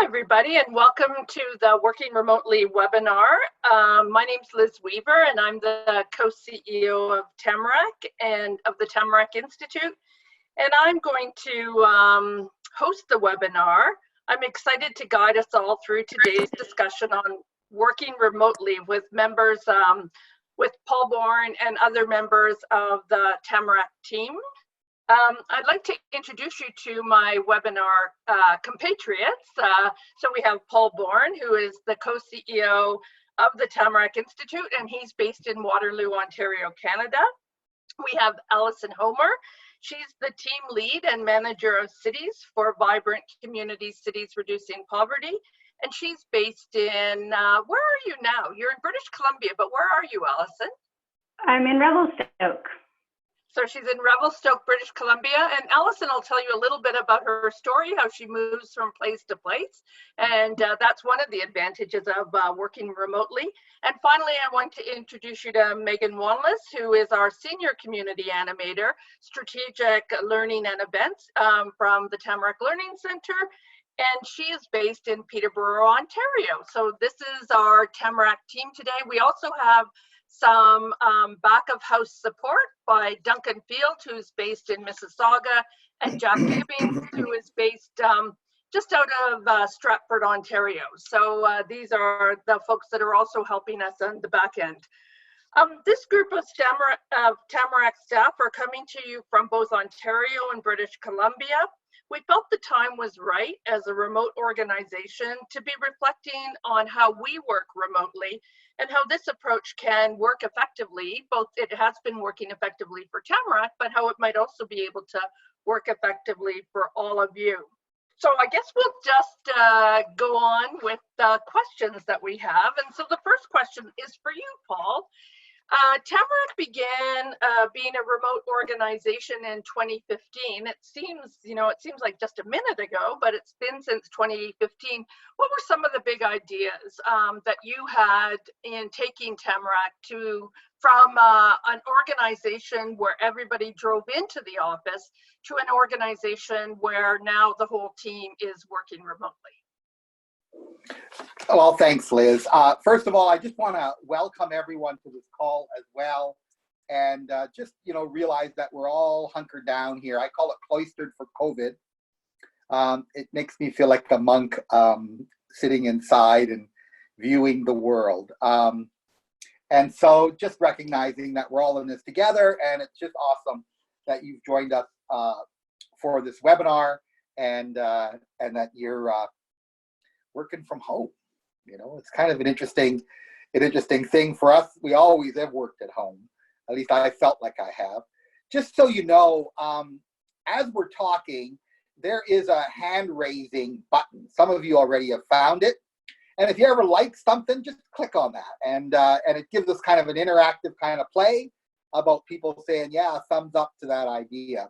everybody, and welcome to the Working Remotely webinar. My name's Liz Weaver, and I'm the co-CEO of Tamarack and of the Tamarack Institute. And I'm going to host the webinar. I'm excited to guide us all through today's discussion on working remotely with members, with Paul Bourne and other members of the Tamarack team. I'd like to introduce you to my webinar compatriots. So we have Paul Bourne, who is the co-CEO of the Tamarack Institute, and he's based in Waterloo, Ontario, Canada. We have Alison Homer. She's the team lead and manager of cities for Vibrant Community Cities Reducing Poverty. And she's based in, where are you now? You're in British Columbia, but where are you, Alison? I'm in Revelstoke. So she's in Revelstoke, British Columbia, and Alison will tell you a little bit about her story, how she moves from place to place, and that's one of the advantages of working remotely. And finally, I want to introduce you to Megan Wanless, who is our Senior Community Animator, Strategic Learning and Events from the Tamarack Learning Centre, and she is based in Peterborough, Ontario. So this is our Tamarack team today. We also have some back of house support by Duncan Field, who's based in Mississauga, and Jack Gibbings, who is based just out of Stratford, Ontario. So these are the folks that are also helping us on the back end. This group of Tamarack staff are coming to you from both Ontario and British Columbia. We felt the time was right as a remote organization to be reflecting on how we work remotely and how this approach can work effectively. Both it has been working effectively for Tamarack, but how it might also be able to work effectively for all of you. So I guess we'll just go on with the questions that we have. And so the first question is for you, Paul. Tamarack began being a remote organization in 2015. It seems like just a minute ago, but it's been since 2015. What were some of the big ideas that you had in taking Tamarack from an organization where everybody drove into the office to an organization where now the whole team is working remotely? Well, thanks, Liz. First of all, I just want to welcome everyone to this call as well, and just realize that we're all hunkered down here. I call it cloistered for COVID. It makes me feel like a monk sitting inside and viewing the world. And so just recognizing that we're all in this together, and it's just awesome that you've joined us for this webinar, and that you're working from home. It's kind of an interesting thing for us. We always have worked at home. At least I felt like I have. Just so you know, as we're talking, there is a hand raising button. Some of you already have found it. And if you ever like something, just click on that. And it gives us kind of an interactive kind of play about people saying, yeah, thumbs up to that idea.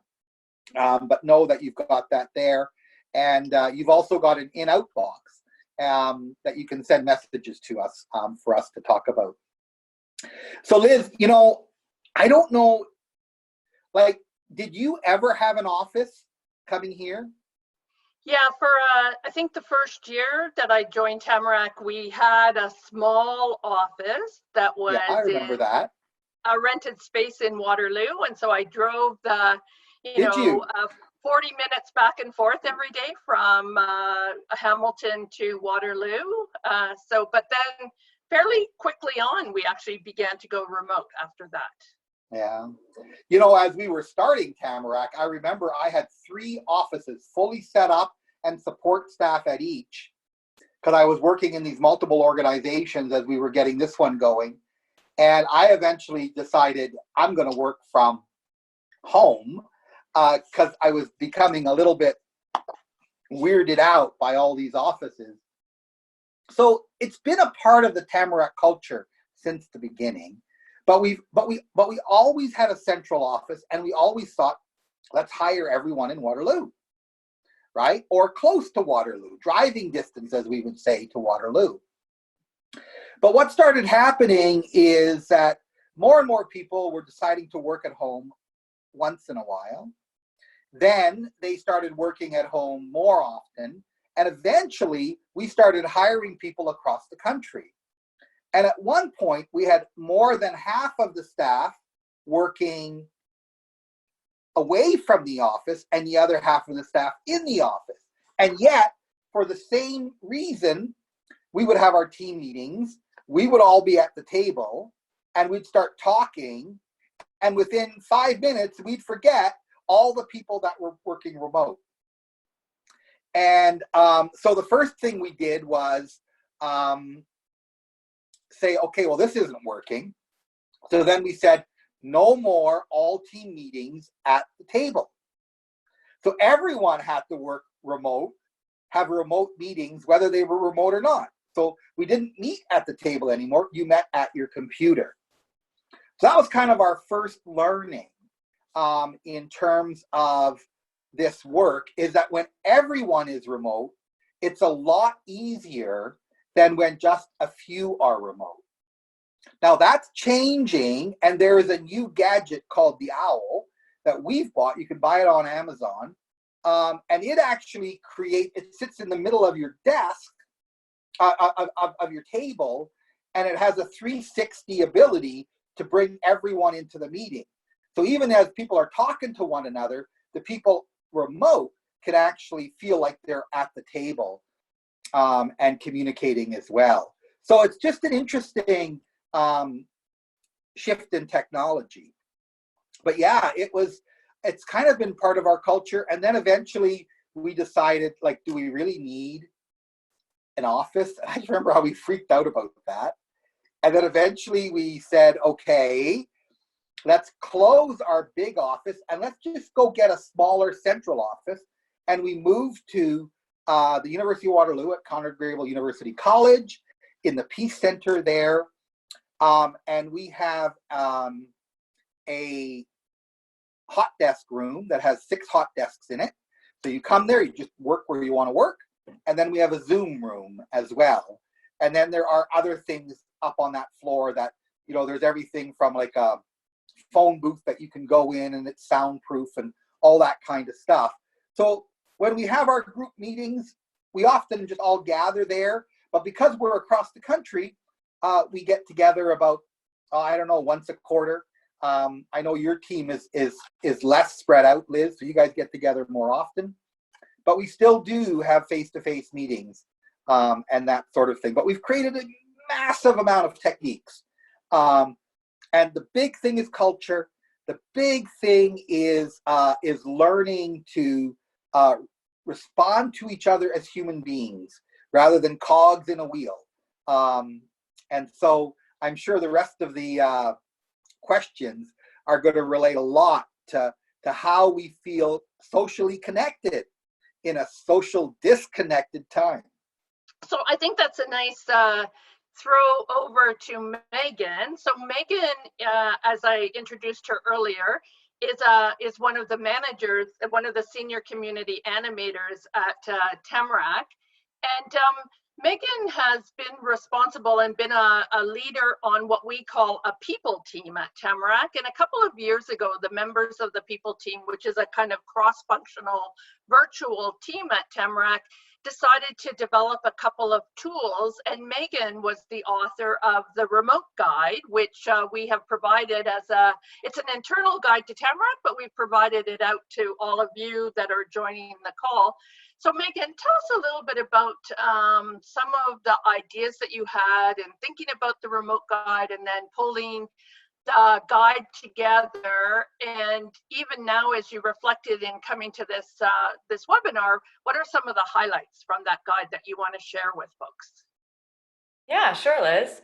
But know that you've got that there. And you've also got an in-out box that you can send messages to us for us to talk about. So Liz, I don't know, did you ever have an office coming here? Yeah, for I think the first year that I joined Tamarack, we had a small office that was I remember that. A rented space in Waterloo, and so I drove the 40 minutes back and forth every day from Hamilton to Waterloo. But then fairly quickly on, we actually began to go remote after that. Yeah. As we were starting Tamarack, I remember I had 3 offices fully set up and support staff at each, because I was working in these multiple organizations as we were getting this one going. And I eventually decided I'm going to work from home, because I was becoming a little bit weirded out by all these offices. So it's been a part of the Tamarack culture since the beginning, but we always had a central office, and we always thought, let's hire everyone in Waterloo, right? Or close to Waterloo, driving distance, as we would say, to Waterloo. But what started happening is that more and more people were deciding to work at home once in a while. Then they started working at home more often, And eventually, we started hiring people across the country. And at one point, we had more than half of the staff working away from the office and the other half of the staff in the office. And yet, for the same reason, we would have our team meetings, we would all be at the table, and we'd start talking, and within 5 minutes, we'd forget all the people that were working remote. And so the first thing we did was say, okay, well, this isn't working. So then we said, no more all team meetings at the table. So everyone had to work remote, have remote meetings, whether they were remote or not. So we didn't meet at the table anymore. You met at your computer. So that was kind of our first learning in terms of this work, is that when everyone is remote, it's a lot easier than when just a few are remote. Now that's changing, and there is a new gadget called the Owl that we've bought. You can buy it on Amazon, and it actually it sits in the middle of your desk, of your table, and it has a 360 ability to bring everyone into the meeting. So even as people are talking to one another, the people remote can actually feel like they're at the table and communicating as well. So it's just an interesting shift in technology. But yeah, it's kind of been part of our culture. And then eventually we decided, like, do we really need an office? I just remember how we freaked out about that. And then eventually we said, okay, let's close our big office and let's just go get a smaller central office. And we moved to the University of Waterloo at Conrad Grebel University College in the Peace Center there. And we have a hot desk room that has 6 hot desks in it. So you come there, you just work where you want to work. And then we have a Zoom room as well. And then there are other things up on that floor that, you know, there's everything from like a phone booth that you can go in and it's soundproof and all that kind of stuff. So when we have our group meetings, we often just all gather there. But because we're across the country, we get together about, I don't know, once a quarter. I know your team is less spread out, Liz, so you guys get together more often. But we still do have face-to-face meetings and that sort of thing. But we've created a massive amount of techniques. And the big thing is culture. The big thing is learning to respond to each other as human beings rather than cogs in a wheel. And so I'm sure the rest of the questions are going to relate a lot to how we feel socially connected in a social disconnected time. So I think that's a nice throw over to Megan. So Megan, as I introduced her earlier, is one of the managers, one of the senior community animators at Tamarack. And Megan has been responsible and been a leader on what we call a people team at Tamarack. And a couple of years ago, the members of the people team, which is a kind of cross-functional virtual team at Tamarack, decided to develop a couple of tools. And Megan was the author of the remote guide, which we have provided it's an internal guide to Tamarack, but we've provided it out to all of you that are joining the call. So Megan, tell us a little bit about some of the ideas that you had in thinking about the remote guide and then pulling the guide together. And even now, as you reflected in coming to this webinar, what are some of the highlights from that guide that you want to share with folks? Yeah, sure, Liz.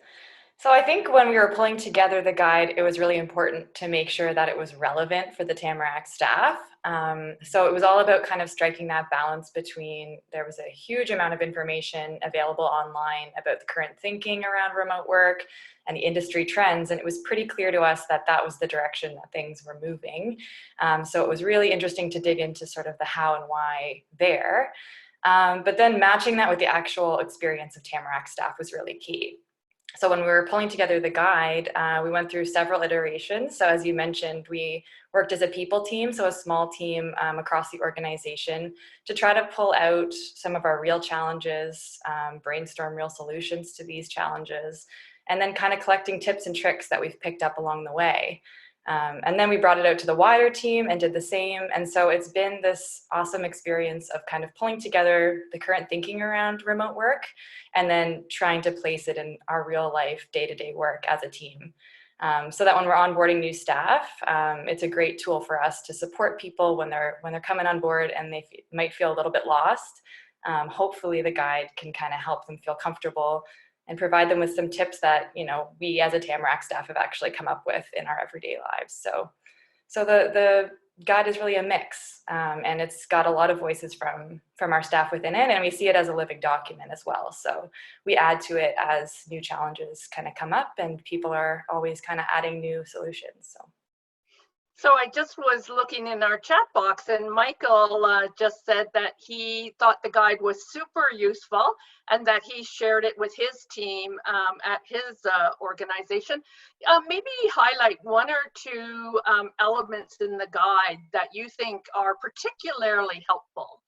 So I think when we were pulling together the guide, it was really important to make sure that it was relevant for the Tamarack staff. So it was all about kind of striking that balance between, there was a huge amount of information available online about the current thinking around remote work and the industry trends. And it was pretty clear to us that that was the direction that things were moving. So it was really interesting to dig into sort of the how and why there. But then matching that with the actual experience of Tamarack staff was really key. So when we were pulling together the guide, we went through several iterations. So as you mentioned, we worked as a people team, so a small team across the organization, to try to pull out some of our real challenges, brainstorm real solutions to these challenges, and then kind of collecting tips and tricks that we've picked up along the way. And then we brought it out to the wider team and did the same. And so it's been this awesome experience of kind of pulling together the current thinking around remote work and then trying to place it in our real life day-to-day work as a team. So that when we're onboarding new staff, it's a great tool for us to support people when they're coming on board and they might feel a little bit lost. Hopefully the guide can kind of help them feel comfortable and provide them with some tips that, you know, we as a Tamarack staff have actually come up with in our everyday lives. So the guide is really a mix, and it's got a lot of voices from our staff within it, and we see it as a living document as well. So we add to it as new challenges kind of come up, and people are always kind of adding new solutions. So I just was looking in our chat box, and Michael just said that he thought the guide was super useful and that he shared it with his team at his organization. Maybe highlight one or two elements in the guide that you think are particularly helpful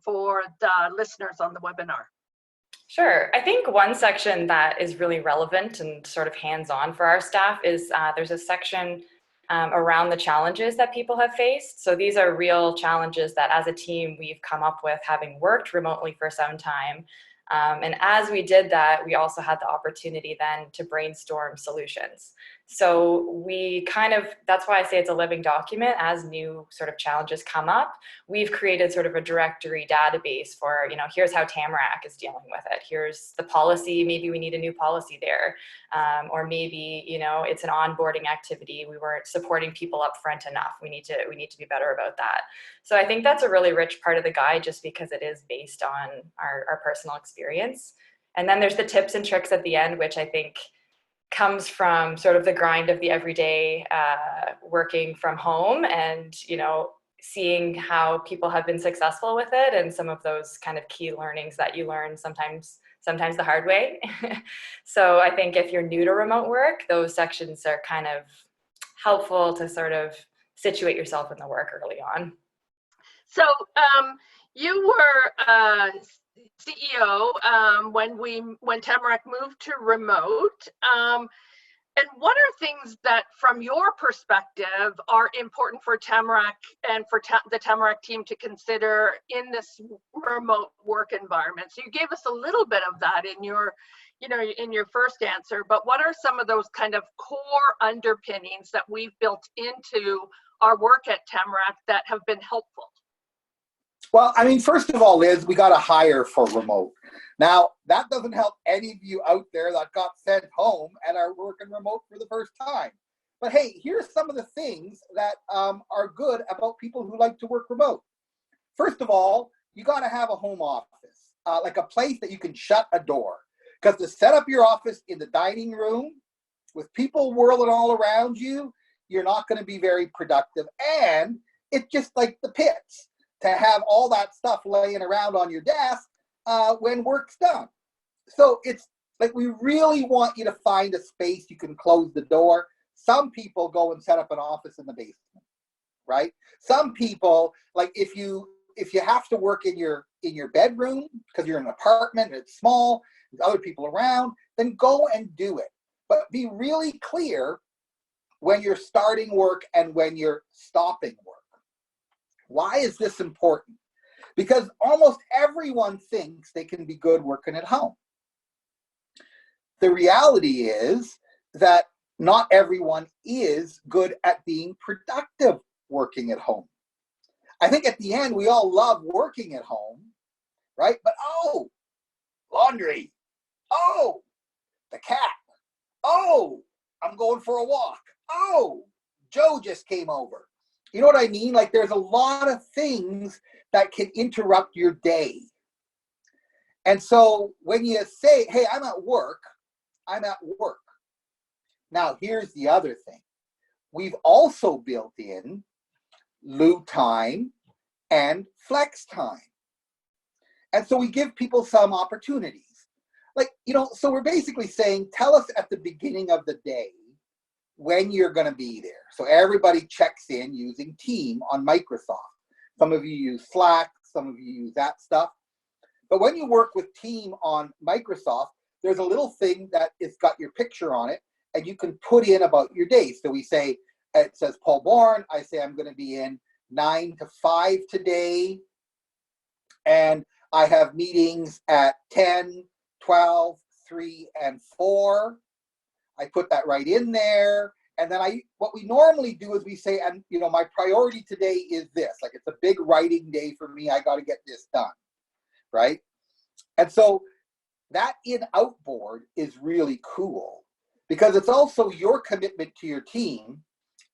for the listeners on the webinar. Sure. I think one section that is really relevant and sort of hands-on for our staff is there's a section around the challenges that people have faced. So these are real challenges that as a team we've come up with, having worked remotely for some time. And as we did that, we also had the opportunity then to brainstorm solutions. So we kind of, that's why I say it's a living document. As new sort of challenges come up, we've created sort of a directory database for, you know, here's how Tamarack is dealing with it. Here's the policy, maybe we need a new policy there. Or maybe, you know, it's an onboarding activity. We weren't supporting people up front enough. We need to be better about that. So I think that's a really rich part of the guide just because it is based on our personal experience. And then there's the tips and tricks at the end, which I think comes from sort of the grind of the everyday working from home and, you know, seeing how people have been successful with it and some of those kind of key learnings that you learn sometimes the hard way. So I think if you're new to remote work, those sections are kind of helpful to sort of situate yourself in the work early on. So you were CEO when Tamarack moved to remote. And what are things that, from your perspective, are important for Tamarack and for the Tamarack team to consider in this remote work environment? So you gave us a little bit of that in your first answer, but what are some of those kind of core underpinnings that we've built into our work at Tamarack that have been helpful? Well, I mean, first of all, Liz, we got to hire for remote. Now, that doesn't help any of you out there that got sent home and are working remote for the first time. But hey, here's some of the things that are good about people who like to work remote. First of all, you got to have a home office, like a place that you can shut a door. Because to set up your office in the dining room with people whirling all around you, you're not going to be very productive. And it's just like the pits to have all that stuff laying around on your desk when work's done. So it's like we really want you to find a space you can close the door. Some people go and set up an office in the basement, right? Some people, like if you have to work in your bedroom because you're in an apartment and it's small, there's other people around, then go and do it. But be really clear when you're starting work and when you're stopping work. Why is this important? Because almost everyone thinks they can be good working at home. The reality is that not everyone is good at being productive working at home. I think at the end, we all love working at home, right? But oh, laundry. Oh, the cat. Oh, I'm going for a walk. Oh, Joe just came over. You know what I mean? Like there's a lot of things that can interrupt your day. And so when you say, hey, I'm at work, I'm at work. Now, here's the other thing. We've also built in loo time and flex time. And so we give people some opportunities. Like, you know, so we're basically saying, tell us at the beginning of the day when you're going to be there. So everybody checks in using Team on Microsoft. Some of you use Slack, some of you use that stuff. But when you work with Team on Microsoft, there's a little thing that it's got your picture on it, and you can put in about your day. So we say, it says Paul Bourne, I say I'm going to be in 9 to 5 today, and I have meetings at 10, 12, 3, and 4. I put that right in there. And then what we normally do is we say, and you know, my priority today is this. Like, it's a big writing day for me. I got to get this done, right? And so that in-out board is really cool because it's also your commitment to your team.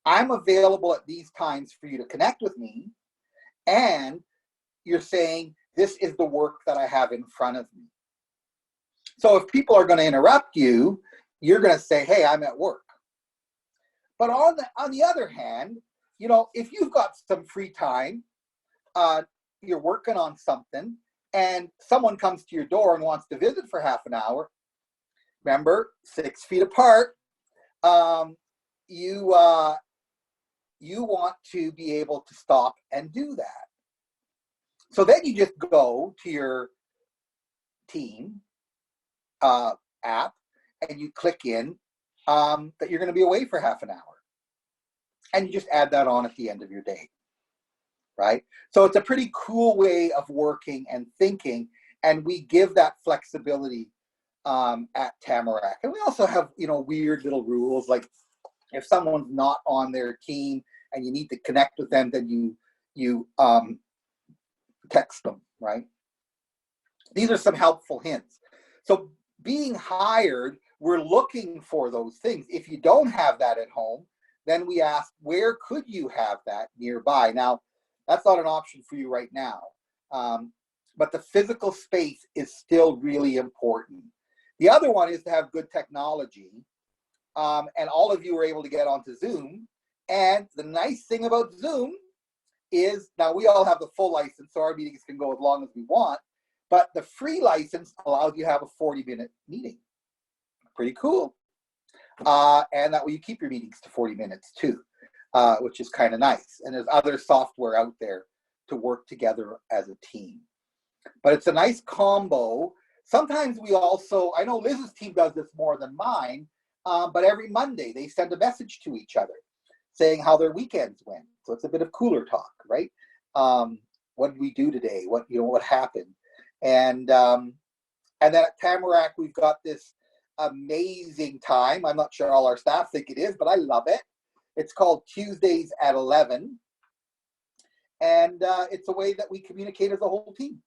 I'm available at these times for you to connect with me. And you're saying, this is the work that I have in front of me. So if people are going to interrupt you, you're going to say, hey, I'm at work. But on the other hand, you know, if you've got some free time, you're working on something, and someone comes to your door and wants to visit for half an hour, remember, 6 feet apart, you want to be able to stop and do that. So then you just go to your Team app and you click in that you're going to be away for half an hour. And you just add that on at the end of your day, right? So it's a pretty cool way of working and thinking, and we give that flexibility at Tamarack. And we also have, you know, weird little rules, like if someone's not on their team and you need to connect with them, then you text them, right? These are some helpful hints. So being hired, we're looking for those things. If you don't have that at home, then we ask, where could you have that nearby? Now, that's not an option for you right now, but the physical space is still really important. The other one is to have good technology, and all of you are able to get onto Zoom. And the nice thing about Zoom is, now we all have the full license, so our meetings can go as long as we want, but the free license allows you to have a 40-minute meeting. Pretty cool. And that way you keep your meetings to 40 minutes too, which is kind of nice. And there's other software out there to work together as a team. But it's a nice combo. Sometimes we also, I know Liz's team does this more than mine, but every Monday they send a message to each other saying how their weekends went. So it's a bit of cooler talk, right? What did we do today? What happened? And then at Tamarack, we've got this amazing time. I'm not sure all our staff think it is, but I love it. It's called Tuesdays at 11. And it's a way that we communicate as a whole team.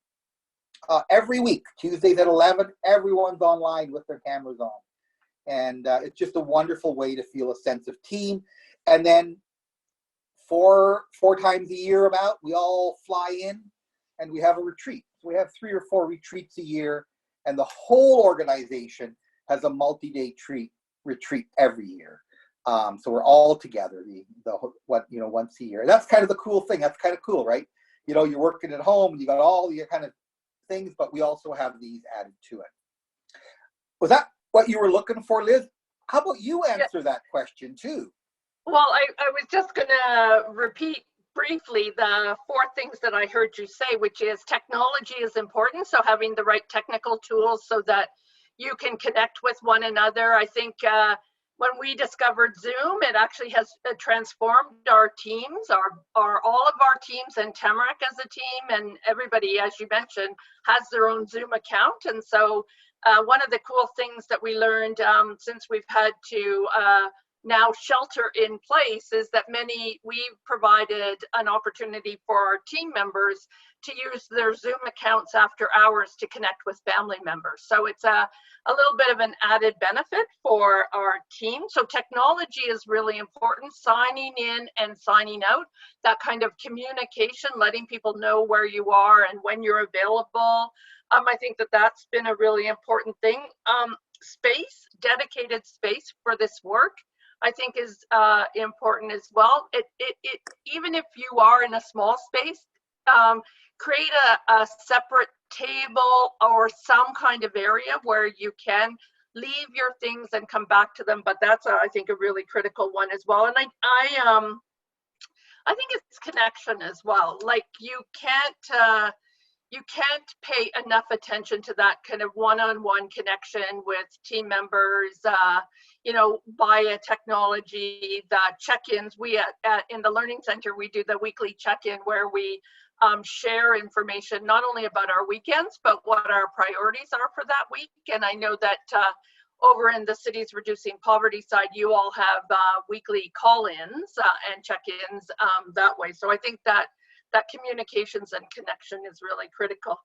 Every week, Tuesdays at 11, everyone's online with their cameras on. And it's just a wonderful way to feel a sense of team. And then four times a year about, we all fly in and we have a retreat. So we have 3 or 4 retreats a year, and the whole organization has a multi-day retreat every year. So we're all together once a year. And that's kind of the cool thing. That's kind of cool, right? You know, you're working at home and you got all your kind of things, but we also have these added to it. Was that what you were looking for, Liz? How about you answer that question too? Well, I was just going to repeat briefly the 4 things that I heard you say, which is technology is important. So having the right technical tools so that you can connect with one another. I think when we discovered Zoom, it actually has transformed our teams, all of our teams, and Tamarack as a team, and everybody, as you mentioned, has their own Zoom account. And so one of the cool things that we learned since we've had to now shelter in place is that we've provided an opportunity for our team members to use their Zoom accounts after hours to connect with family members. So it's a little bit of an added benefit for our team. So technology is really important, signing in and signing out, that kind of communication, letting people know where you are and when you're available. I think that that's been a really important thing. Space, dedicated space for this work, I think is important as well. Even if you are in a small space, create a separate table or some kind of area where you can leave your things and come back to them. But that's, I think, a really critical one as well. And I think it's connection as well. Like you can't pay enough attention to that kind of one-on-one connection with team members, via technology, the check-ins. We in the Learning Center, we do the weekly check-in where we share information not only about our weekends, but what our priorities are for that week. And I know that over in the Cities Reducing Poverty side, you all have weekly call-ins and check-ins that way. So I think that communications and connection is really critical.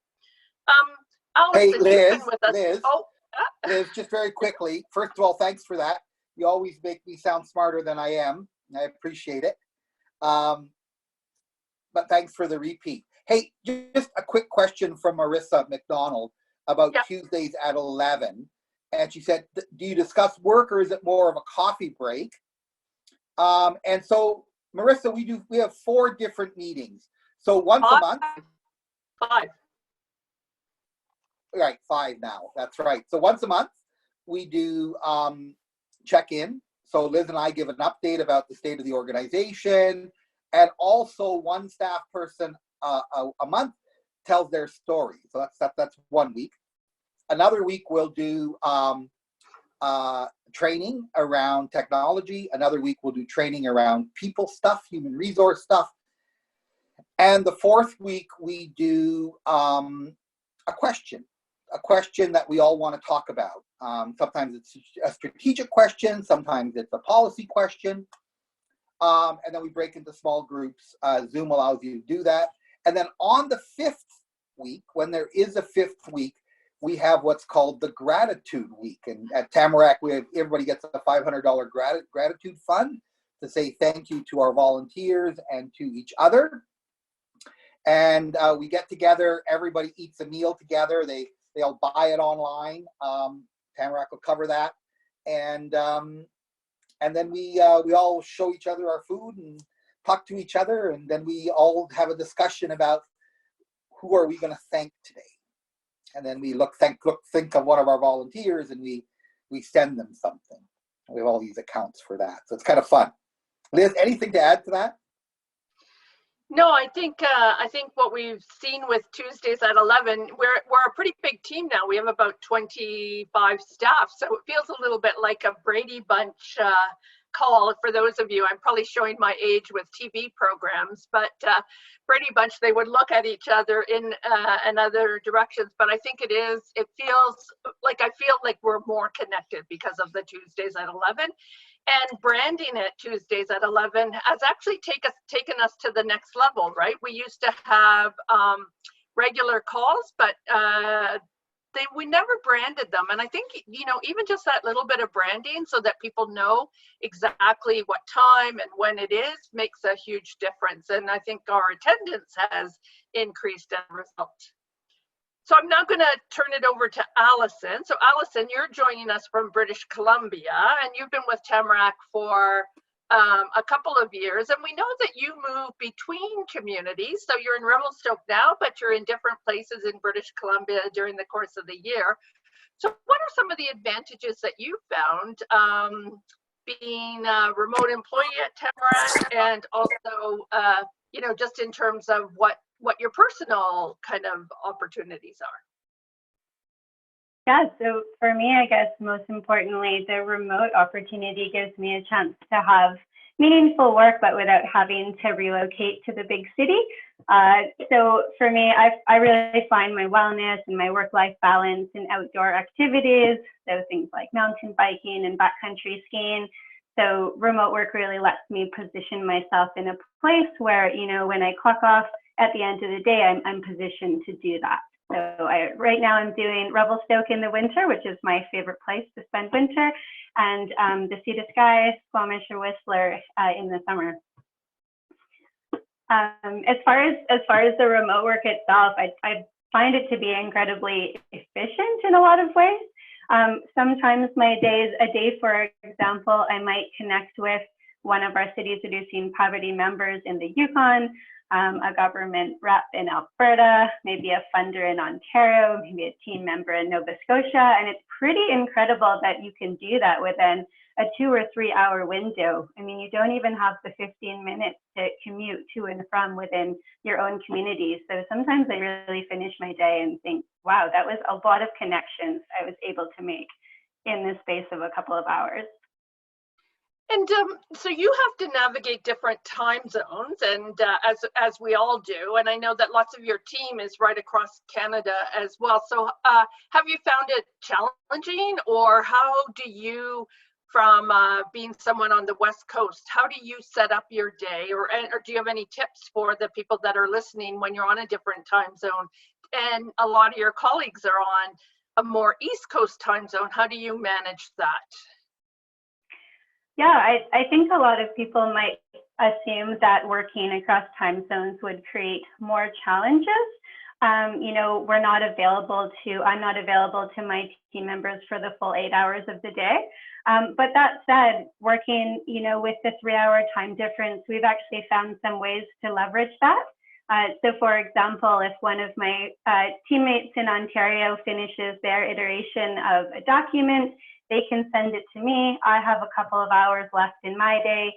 Allison, Hey, Liz, you've been with us. Liz, just very quickly. First of all, thanks for that. You always make me sound smarter than I am. I appreciate it. But thanks for the repeat. Hey, just a quick question from Marissa McDonald about Tuesdays at 11. And she said, do you discuss work or is it more of a coffee break? And so, Marissa, we have 4 different meetings. So once a month. 5. Right, 5 now. That's right. So once a month, we do check-in. So Liz and I give an update about the state of the organization, and also one staff person a month tells their story. So that's 1 week. Another week we'll do training around technology. Another week we'll do training around people stuff, human resource stuff. And the 4th week we do a question that we all want to talk about. Sometimes it's a strategic question, sometimes it's a policy question. And then we break into small groups. Zoom allows you to do that. And then on the 5th week, when there is a 5th week, we have what's called the Gratitude Week. And at Tamarack, everybody gets a $500 gratitude fund to say thank you to our volunteers and to each other. And we get together, everybody eats a meal together. They'll buy it online. Tamarack will cover that. And then we all show each other our food and talk to each other. And then we all have a discussion about who are we going to thank today. And then we think of one of our volunteers and we send them something. We have all these accounts for that. So it's kind of fun. Liz, anything to add to that? No, I think what we've seen with Tuesdays at 11, we're a pretty big team now. We have about 25 staff, so it feels a little bit like a Brady Bunch call. For those of you, I'm probably showing my age with TV programs, but Brady Bunch, they would look at each other in other directions. But I think it feels like we're more connected because of the Tuesdays at 11. And branding it Tuesdays at 11 has actually taken us to the next level, right? We used to have regular calls, but we never branded them. And I think, even just that little bit of branding so that people know exactly what time and when it is makes a huge difference. And I think our attendance has increased as a result. So I'm now going to turn it over to Allison. So Allison, you're joining us from British Columbia, and you've been with Tamarack for a couple of years. And we know that you move between communities. So you're in Revelstoke now, but you're in different places in British Columbia during the course of the year. So what are some of the advantages that you found being a remote employee at Tamarack, and also, just in terms of what your personal kind of opportunities are? Yeah, so for me, I guess most importantly, the remote opportunity gives me a chance to have meaningful work, but without having to relocate to the big city. So for me, I really find my wellness and my work-life balance in outdoor activities, so things like mountain biking and backcountry skiing. So remote work really lets me position myself in a place where, when I clock off at the end of the day, I'm positioned to do that. So right now I'm doing Revelstoke in the winter, which is my favorite place to spend winter, and the Sea to Sky, Squamish, or Whistler in the summer. As far as the remote work itself, I find it to be incredibly efficient in a lot of ways. Sometimes my days, a day, for example, I might connect with one of our Cities Reducing Poverty members in the Yukon. a government rep in Alberta, maybe a funder in Ontario, maybe a team member in Nova Scotia. And it's pretty incredible that you can do that within a 2 or 3 hour window. I mean, you don't even have the 15 minutes to commute to and from within your own community. So sometimes I really finish my day and think, wow, that was a lot of connections I was able to make in the space of a couple of hours. And so you have to navigate different time zones, and as we all do. And I know that lots of your team is right across Canada as well. So have you found it challenging, or how do you, from being someone on the West Coast, how do you set up your day, or do you have any tips for the people that are listening when you're on a different time zone? And a lot of your colleagues are on a more East Coast time zone. How do you manage that? Yeah, I think a lot of people might assume that working across time zones would create more challenges. You know, I'm not available to my team members for the full 8 hours of the day. But that said, working, you know, with the 3 hour time difference, we've actually found some ways to leverage that. So for example, if one of my teammates in Ontario finishes their iteration of a document, they can send it to me. I have a couple of hours left in my day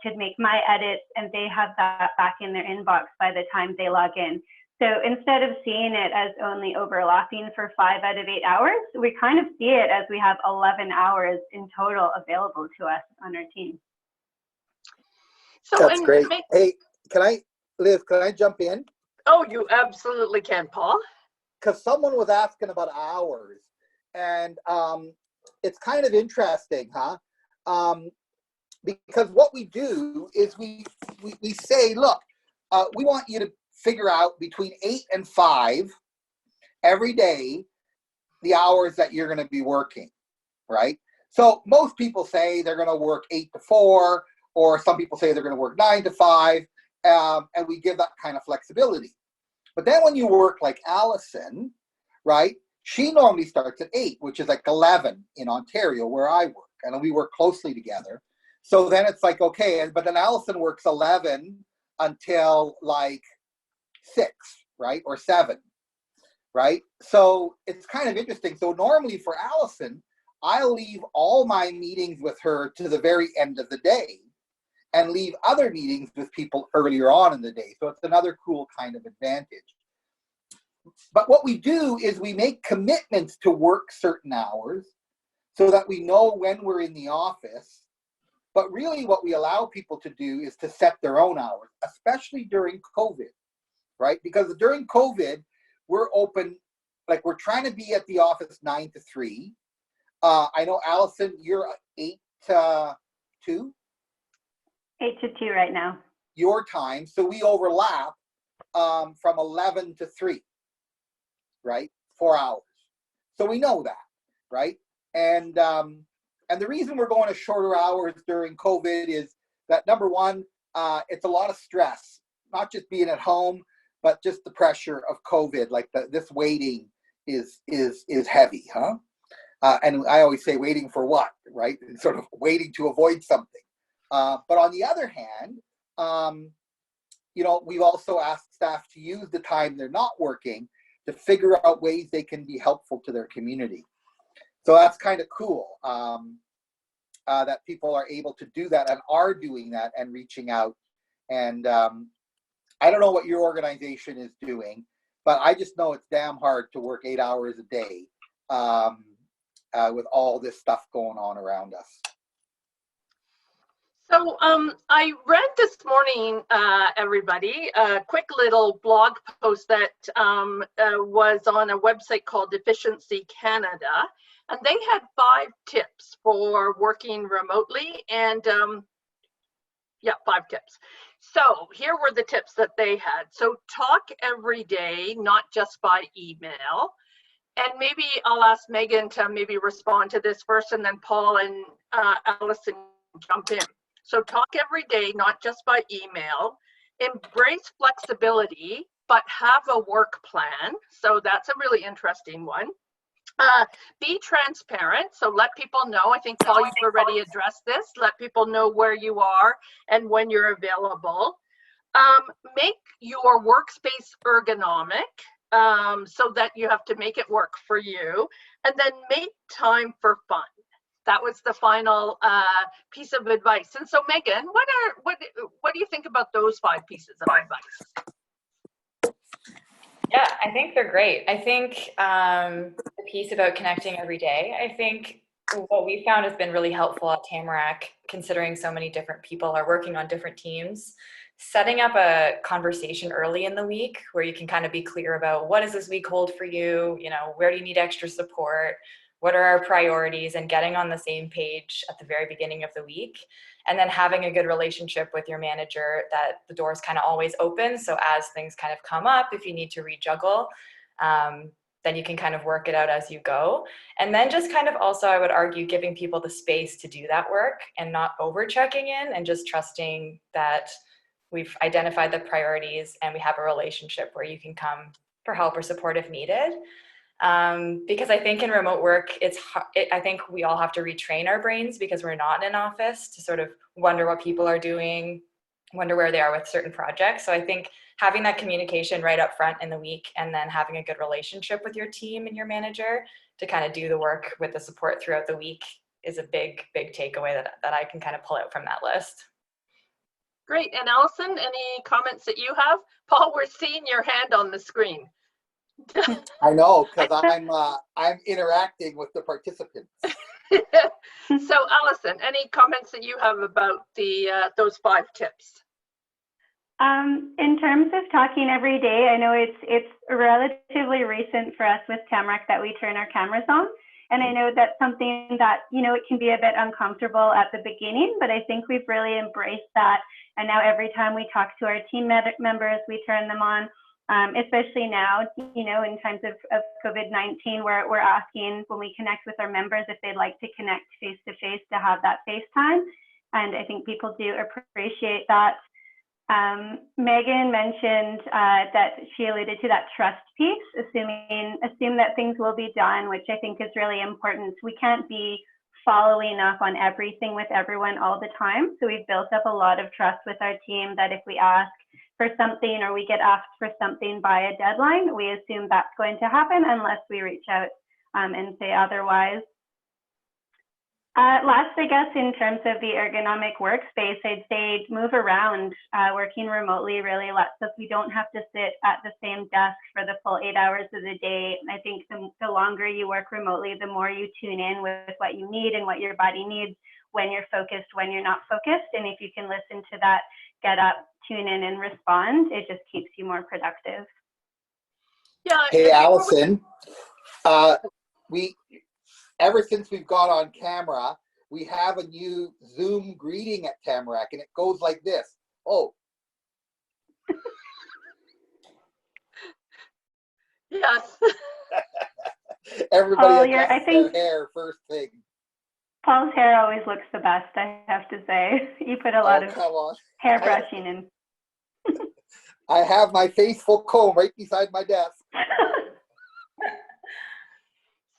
to make my edits, and they have that back in their inbox by the time they log in. So instead of seeing it as only overlapping for 5 out of 8 hours, we kind of see it as we have 11 hours in total available to us on our team. So, that's great. Hey, Liz, can I jump in? Oh, you absolutely can, Paul. Because someone was asking about hours, and it's kind of interesting, huh? Because what we do is we say, look, we want you to figure out between 8 and 5 every day the hours that you're going to be working, right? So most people say they're going to work 8 to 4, or some people say they're going to work 9 to 5, and we give that kind of flexibility. But then when you work like Allison, right, she normally starts at 8, which is like 11 in Ontario where I work, and we work closely together. So then it's like, okay, but then Allison works 11 until like 6, right, or 7, right? So it's kind of interesting. So normally for Allison, I'll leave all my meetings with her to the very end of the day and leave other meetings with people earlier on in the day. So it's another cool kind of advantage. But what we do is we make commitments to work certain hours so that we know when we're in the office. But really what we allow people to do is to set their own hours, especially during COVID, right? Because during COVID, we're open, like we're trying to be at the office 9 to 3. I know, Allison, you're 8 to 2? 8 to 2 right now. Your time. So we overlap from 11 to 3, right? 4 hours. So we know that, right? And the reason we're going to shorter hours during COVID is that, number one, it's a lot of stress, not just being at home, but just the pressure of COVID. Like this waiting is heavy, huh? And I always say, waiting for what, right? Sort of waiting to avoid something. But on the other hand, you know, we've also asked staff to use the time they're not working to figure out ways they can be helpful to their community. So that's kind of cool that people are able to do that and are doing that and reaching out. And I don't know what your organization is doing, but I just know it's damn hard to work 8 hours a day with all this stuff going on around us. So I read this morning, everybody, a quick little blog post that was on a website called Efficiency Canada, and they had 5 tips for working remotely, and 5 tips. So here were the tips that they had. So talk every day, not just by email. And maybe I'll ask Megan to maybe respond to this first, and then Paul and Allison jump in. So talk every day, not just by email. Embrace flexibility, but have a work plan. So that's a really interesting one. Be transparent. So let people know. I think, Paul, you've already addressed this. Let people know where you are and when you're available. Make your workspace ergonomic so that you have to make it work for you, and then make time for fun. That was the final piece of advice. And so, Megan, what do you think about those 5 pieces of advice? Yeah, I think they're great. I think the piece about connecting every day, I think what we found has been really helpful at Tamarack, considering so many different people are working on different teams. Setting up a conversation early in the week where you can kind of be clear about what does this week hold for you, where do you need extra support, what are our priorities, and getting on the same page at the very beginning of the week. And then having a good relationship with your manager, that the door is kind of always open. So as things kind of come up, if you need to rejuggle, then you can kind of work it out as you go. And then just kind of also, I would argue, giving people the space to do that work and not over checking in, and just trusting that we've identified the priorities and we have a relationship where you can come for help or support if needed. Because I think in remote work, I think we all have to retrain our brains, because we're not in an office, to sort of wonder what people are doing, wonder where they are with certain projects. So I think having that communication right up front in the week, and then having a good relationship with your team and your manager to kind of do the work with the support throughout the week is a big takeaway that I can kind of pull out from that list. Great. And Allison, any comments that you have? Paul, we're seeing your hand on the screen. I know, because I'm interacting with the participants. So, Allison, any comments that you have about those 5 tips? In terms of talking every day, I know it's relatively recent for us with Tamarack that we turn our cameras on. And I know that's something that, it can be a bit uncomfortable at the beginning, but I think we've really embraced that. And now every time we talk to our team members, we turn them on. Especially now, in times of COVID-19, where we're asking when we connect with our members if they'd like to connect face-to-face to have that FaceTime. And I think people do appreciate that. Megan mentioned that she alluded to that trust piece, assume that things will be done, which I think is really important. We can't be following up on everything with everyone all the time. So we've built up a lot of trust with our team that if we ask for something or we get asked for something by a deadline, we assume that's going to happen unless we reach out and say otherwise. Last, I guess, in terms of the ergonomic workspace, I'd say move around. Working remotely really lets us, we don't have to sit at the same desk for the full 8 hours of the day. And I think the longer you work remotely, the more you tune in with what you need and what your body needs, when you're focused, when you're not focused. And if you can listen to that, get up, tune in and respond, it just keeps you more productive. Yeah. Hey, Allison, ever since we've got on camera, we have a new Zoom greeting at Tamarack, and it goes like this. Oh. Yes. Everybody adjusts their hair first thing. Paul's hair always looks the best, I have to say. You put a lot of hair brushing in. I have my faithful comb right beside my desk.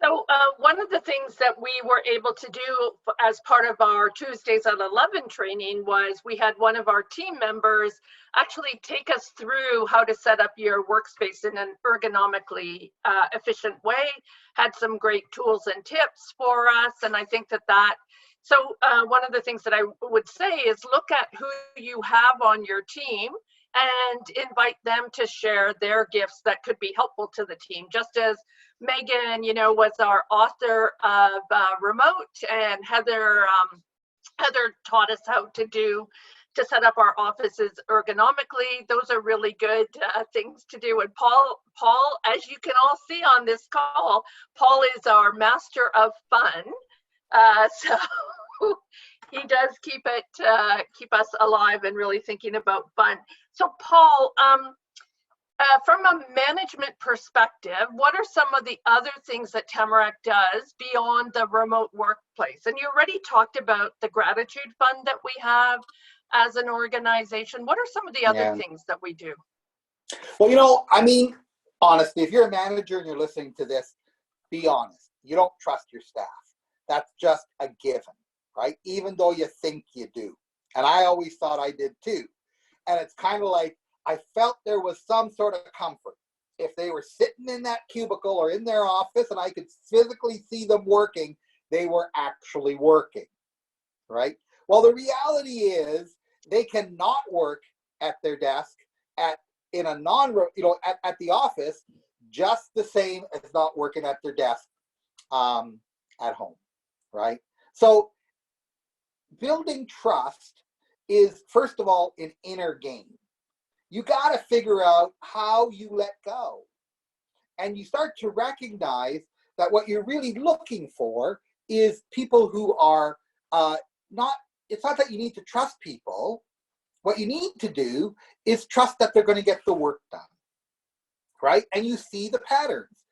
So one of the things that we were able to do as part of our Tuesdays at 11 training was we had one of our team members actually take us through how to set up your workspace in an ergonomically efficient way, had some great tools and tips for us. And I think so one of the things that I would say is look at who you have on your team and invite them to share their gifts that could be helpful to the team. Just as Megan, was our author of Remote, and Heather taught us how to set up our offices ergonomically. Those are really good things to do. And Paul, as you can all see on this call, Paul is our master of fun. So he does keep us alive and really thinking about fun. So Paul, from a management perspective, what are some of the other things that Tamarack does beyond the remote workplace? And you already talked about the gratitude fund that we have as an organization. What are some of the other things that we do? Well, honestly, if you're a manager and you're listening to this, be honest. You don't trust your staff. That's just a given, right? Even though you think you do. And I always thought I did too. And it's kind of like, I felt there was some sort of comfort. If they were sitting in that cubicle or in their office and I could physically see them working, they were actually working, right? Well, the reality is they cannot work at their desk at the office just the same as not working at their desk at home, right? So building trust is, first of all, an inner game. You got to figure out how you let go. And you start to recognize that what you're really looking for is people who are it's not that you need to trust people. What you need to do is trust that they're going to get the work done, right? And you see the patterns.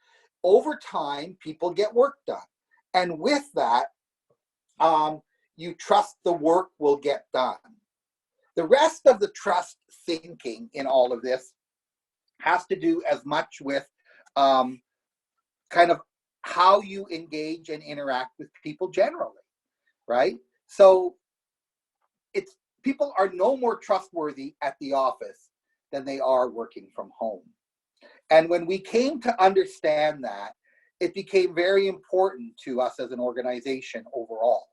Over time, people get work done. And with that, you trust the work will get done. The rest of the trust thinking in all of this has to do as much with kind of how you engage and interact with people generally, right? So people are no more trustworthy at the office than they are working from home. And when we came to understand that, it became very important to us as an organization overall.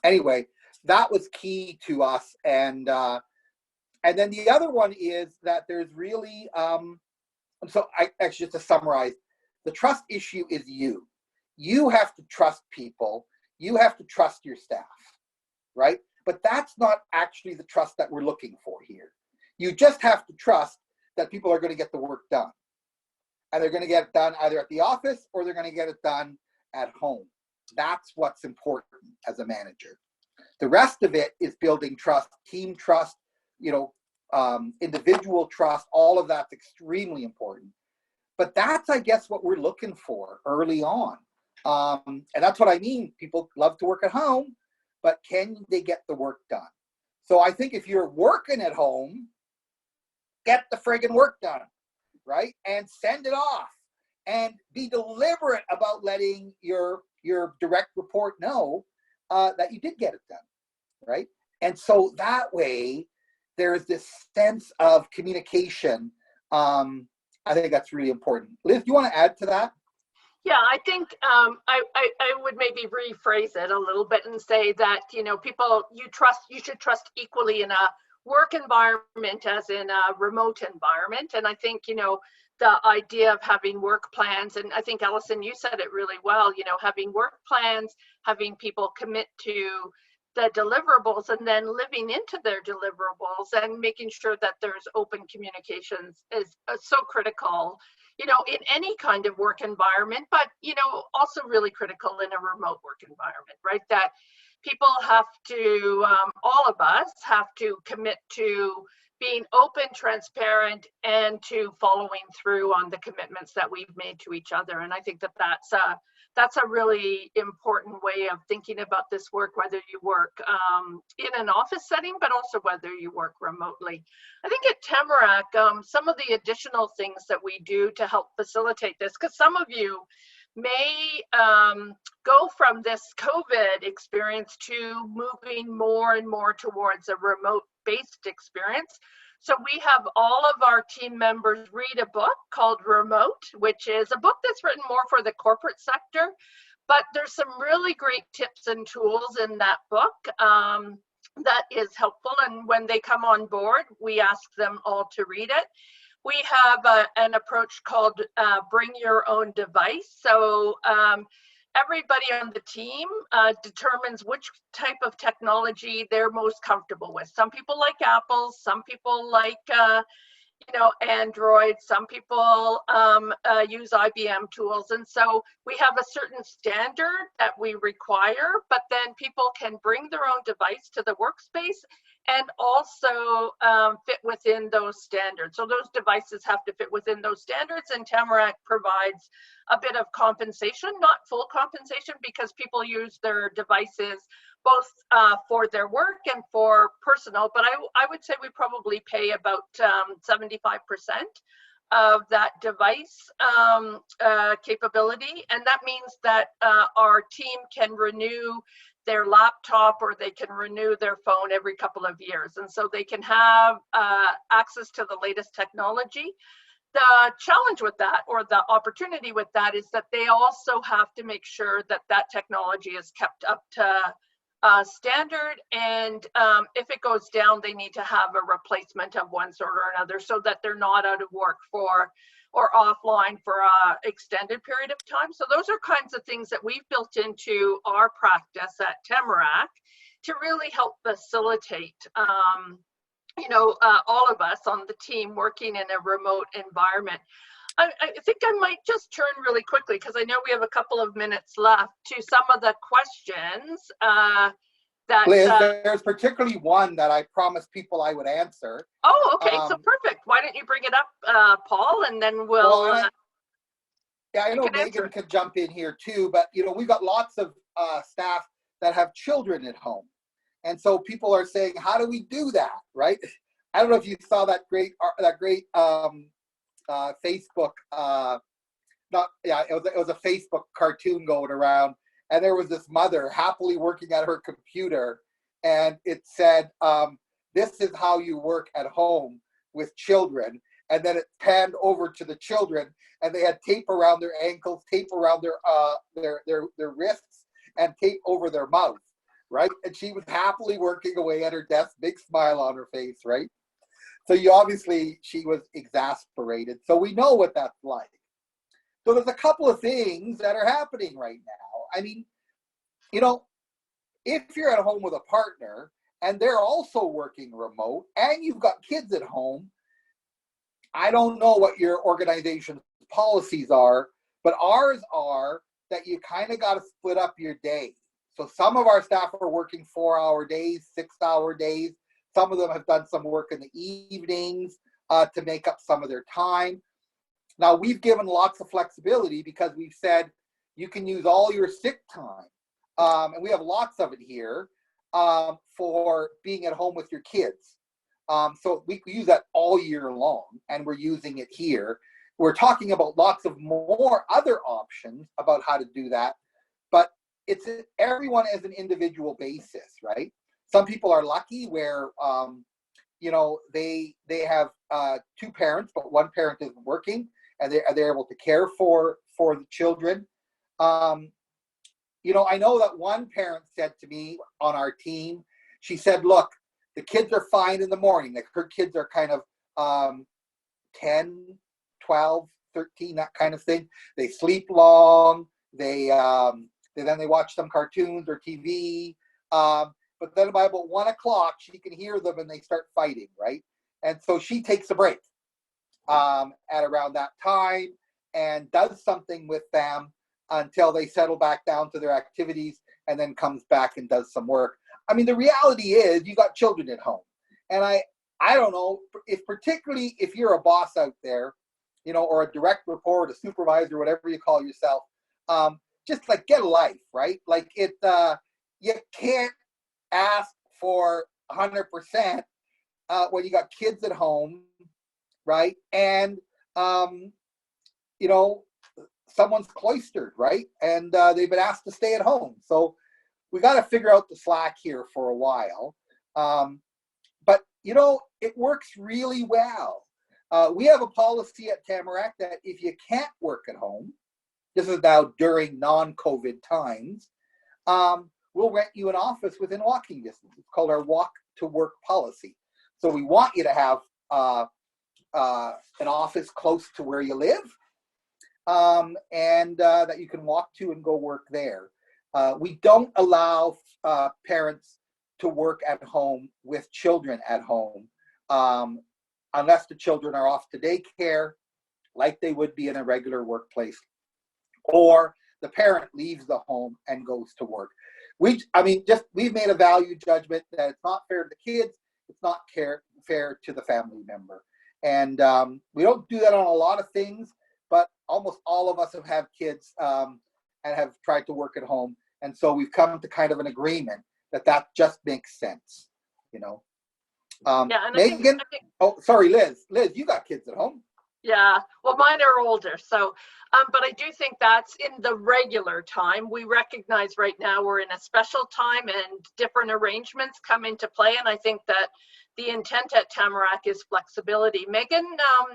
Anyway, that was key to us. And then the other one is that there's really, just to summarize, the trust issue is you. You have to trust people. You have to trust your staff, right? But that's not actually the trust that we're looking for here. You just have to trust that people are going to get the work done. And they're going to get it done either at the office or they're going to get it done at home. That's what's important as a manager. The rest of it is building trust, team trust, individual trust. All of that's extremely important. But that's, I guess, what we're looking for early on. And that's what I mean. People love to work at home, but can they get the work done? So I think if you're working at home, get the friggin' work done, right? And send it off. And be deliberate about letting your direct report know that you did get it done, right? And so that way, there's this sense of communication. I think that's really important. Liz, do you want to add to that? Yeah, I think I would maybe rephrase it a little bit and say that, people you should trust equally in a work environment as in a remote environment. And I think, the idea of having work plans, and I think, Allison, you said it really well, having work plans, having people commit to the deliverables and then living into their deliverables and making sure that there's open communications is so critical, in any kind of work environment, but, also really critical in a remote work environment, right? That people have to, all of us have to commit to being open, transparent, and to following through on the commitments that we've made to each other. And I think that that's a really important way of thinking about this work, whether you work in an office setting, but also whether you work remotely. I think at Tamarack, some of the additional things that we do to help facilitate this, because some of you may go from this COVID experience to moving more and more towards a remote-based experience. So we have all of our team members read a book called Remote, which is a book that's written more for the corporate sector, but there's some really great tips and tools in that book that is helpful. And when they come on board, we ask them all to read it. We have an approach called Bring Your Own Device. So everybody on the team determines which type of technology they're most comfortable with. Some people like Apple, some people like Android, some people use IBM tools. And so we have a certain standard that we require, but then people can bring their own device to the workspace and also fit within those standards. So those devices have to fit within those standards, and Tamarack provides a bit of compensation, not full compensation, because people use their devices both for their work and for personal, but I would say we probably pay about 75% of that device capability. And that means that our team can renew their laptop, or they can renew their phone every couple of years. And so they can have access to the latest technology. The challenge with that, or the opportunity with that, is that they also have to make sure that that technology is kept up to standard. And if it goes down, they need to have a replacement of one sort or another, so that they're not out of work for or offline for an extended period of time. So those are kinds of things that we've built into our practice at Tamarack to really help facilitate all of us on the team working in a remote environment. I think I might just turn really quickly, because I know we have a couple of minutes left, to some of the questions that Liz, there's particularly one that I promised people I would answer. Oh, okay, so perfect. Why don't you bring it up, Paul, and then we'll yeah, I know Megan could jump in here too, but we've got lots of staff that have children at home. And so people are saying, how do we do that, right? I don't know if you saw that great Facebook, it was a Facebook cartoon going around, and there was this mother happily working at her computer, and it said, this is how you work at home with children. And then it panned over to the children, and they had tape around their ankles, tape around their wrists, and tape over their mouth, right? And she was happily working away at her desk, big smile on her face, right? So she was exasperated. So we know what that's like. So there's a couple of things that are happening right now. I mean, if you're at home with a partner and they're also working remote and you've got kids at home, I don't know what your organization's policies are, but ours are that you kind of got to split up your day. So some of our staff are working 4-hour days, 6-hour days. Some of them have done some work in the evenings to make up some of their time. Now, we've given lots of flexibility because we've said you can use all your sick time. And we have lots of it here for being at home with your kids. So we use that all year long, and we're using it here. We're talking about lots of more other options about how to do that, but it's everyone as an individual basis, right? Some people are lucky where, they have 2 parents, but one parent isn't working, and they're able to care for the children. I know that one parent said to me on our team, she said, look, the kids are fine in the morning. Like, her kids are kind of 10, 12, 13, that kind of thing. They sleep long. Then they watch some cartoons or TV. But then by about 1 o'clock, she can hear them and they start fighting, right? And so she takes a break at around that time and does something with them until they settle back down to their activities, and then comes back and does some work. I mean, the reality is you got children at home. And I don't know, particularly if you're a boss out there, or a direct report, a supervisor, whatever you call yourself, just like get a life, right? Like you can't ask for 100% when you got kids at home, right? And, someone's cloistered, right? And they've been asked to stay at home. So we got to figure out the slack here for a while. But, it works really well. We have a policy at Tamarack that if you can't work at home, this is now during non-COVID times, we'll rent you an office within walking distance. It's called our walk to work policy. So we want you to have an office close to where you live, and that you can walk to and go work there. We don't allow parents to work at home with children at home unless the children are off to daycare, like they would be in a regular workplace, or the parent leaves the home and goes to work. We've made a value judgment that it's not fair to the kids, it's not fair to the family member. And we don't do that on a lot of things, but almost all of us have had kids and have tried to work at home. And so we've come to kind of an agreement that just makes sense, Megan? Oh, sorry, Liz. Liz, you got kids at home. Yeah, well, mine are older, so, but I do think that's in the regular time. We recognize right now we're in a special time and different arrangements come into play, and I think that the intent at Tamarack is flexibility. Megan,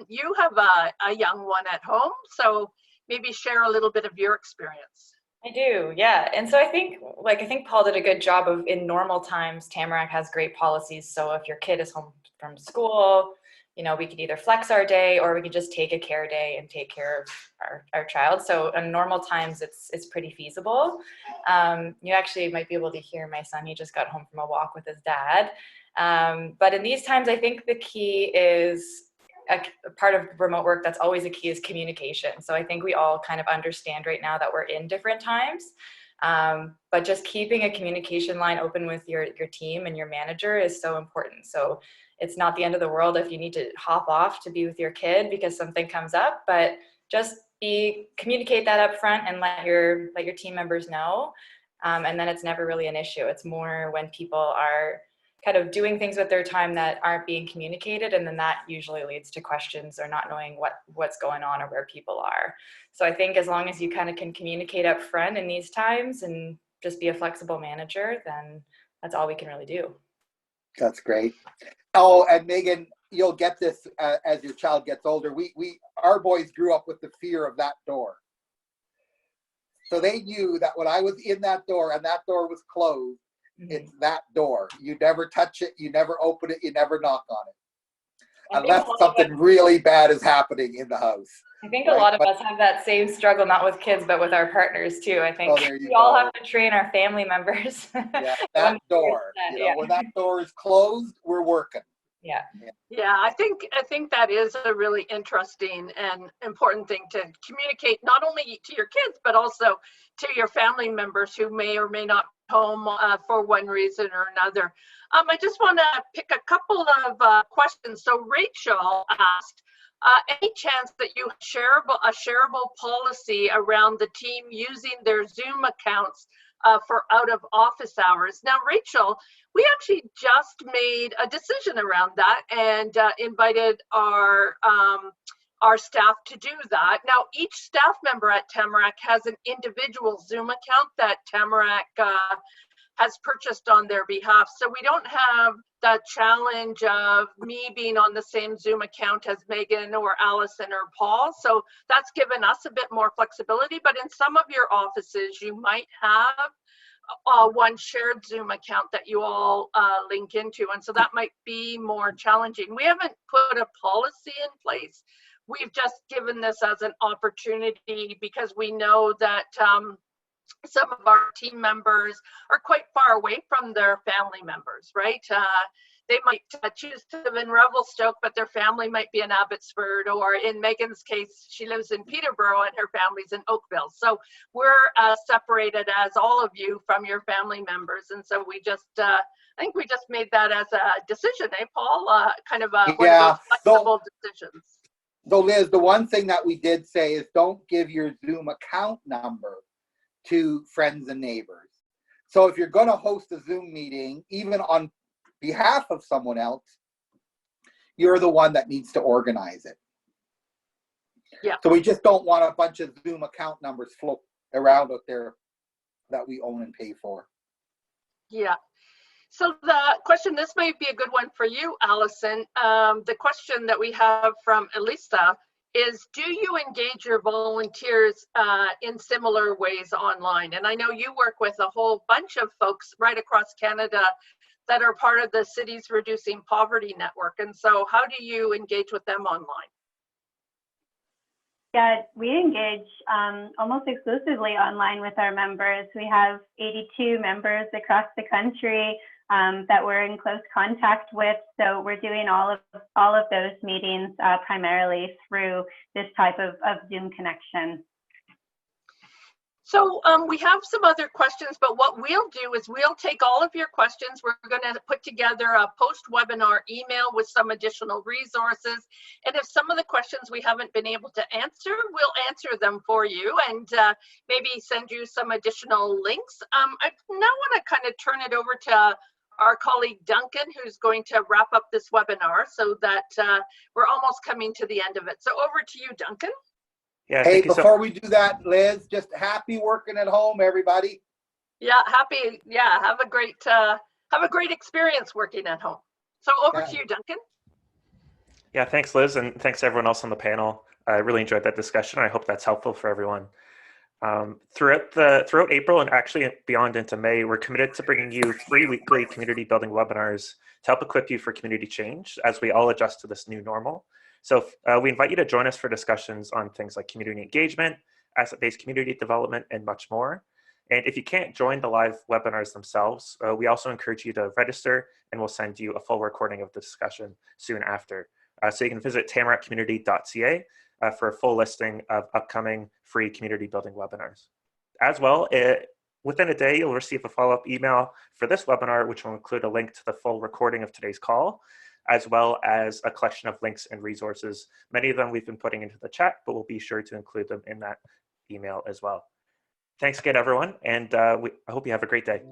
you have a young one at home, so maybe share a little bit of your experience. I do, yeah. And so I think, like, I think Paul did a good job of, in normal times, Tamarack has great policies. So if your kid is home from school, you know, we could either flex our day or we could just take a care day and take care of our child. So in normal times, it's pretty feasible. You actually might be able to hear my son. He just got home from a walk with his dad. But in these times, I think the key is a part of remote work that's always a key is communication. So I think we all kind of understand right now that we're in different times, but just keeping a communication line open with your team and your manager is so important. So it's not the end of the world if you need to hop off to be with your kid because something comes up, but just communicate that up front and let your team members know. And then it's never really an issue. It's more when people are kind of doing things with their time that aren't being communicated, and then that usually leads to questions or not knowing what's going on or where people are. So I think as long as you kind of can communicate up front in these times and just be a flexible manager, then that's all we can really do. That's great. Oh, and Megan, you'll get this as your child gets older. Our boys grew up with the fear of that door. So they knew that when I was in that door and that door was closed, it's that door. You never touch it, you never open it, you never knock on it. Unless something really bad is happening in the house. I think a lot of us have that same struggle, not with kids, but with our partners too. I think we all have to train our family members. Yeah, that door. When that door is closed, we're working. Yeah. Yeah, I think that is a really interesting and important thing to communicate, not only to your kids, but also to your family members who may or may not be home for one reason or another. I just want to pick a couple of questions. So Rachel asked, any chance that you a shareable policy around the team using their Zoom accounts for out of office hours? Now, Rachel, we actually just made a decision around that and invited our staff to do that. Now, each staff member at Tamarack has an individual Zoom account that Tamarack has purchased on their behalf. So we don't have the challenge of me being on the same Zoom account as Megan or Allison or Paul. So that's given us a bit more flexibility. But in some of your offices, you might have one shared Zoom account that you all link into. And so that might be more challenging. We haven't put a policy in place. We've just given this as an opportunity because we know that some of our team members are quite far away from their family members, right? They might choose to live in Revelstoke, but their family might be in Abbotsford, or in Megan's case, she lives in Peterborough and her family's in Oakville. So we're separated as all of you from your family members. And so we just, I think we just made that as a decision, Paul? Kind of one of those flexible decisions. So Liz, the one thing that we did say is don't give your Zoom account number to friends and neighbors. So if you're going to host a Zoom meeting, even on behalf of someone else, you're the one that needs to organize it. Yeah. So we just don't want a bunch of Zoom account numbers float around out there that we own and pay for. Yeah. So the question, this might be a good one for you, Allison. The question that we have from Elisa is, do you engage your volunteers in similar ways online? And I know you work with a whole bunch of folks right across Canada that are part of the Cities Reducing Poverty Network. And so how do you engage with them online? Yeah, we engage almost exclusively online with our members. We have 82 members across the country that we're in close contact with. So we're doing all of those meetings primarily through this type of Zoom connection. So we have some other questions, but what we'll do is we'll take all of your questions. We're going to put together a post-webinar email with some additional resources. And if some of the questions we haven't been able to answer, we'll answer them for you and maybe send you some additional links. I now want to kind of turn it over to our colleague Duncan, who's going to wrap up this webinar so that we're almost coming to the end of it. So over to you, Duncan. Yeah, Hey, before we do that, Liz, just happy working at home, everybody. Yeah, happy. Yeah, have a great experience working at home. So over to you, Duncan. Yeah, thanks, Liz, and thanks to everyone else on the panel. I really enjoyed that discussion. I hope that's helpful for everyone. Throughout April and actually beyond into May, we're committed to bringing you 3 weekly community building webinars to help equip you for community change as we all adjust to this new normal. So we invite you to join us for discussions on things like community engagement, asset-based community development, and much more. And if you can't join the live webinars themselves, we also encourage you to register, and we'll send you a full recording of the discussion soon after. So you can visit tamarackcommunity.ca for a full listing of upcoming free community building webinars. As well, within a day, you'll receive a follow-up email for this webinar, which will include a link to the full recording of today's call, as well as a collection of links and resources. Many of them we've been putting into the chat, but we'll be sure to include them in that email as well. Thanks again, everyone, and I hope you have a great day.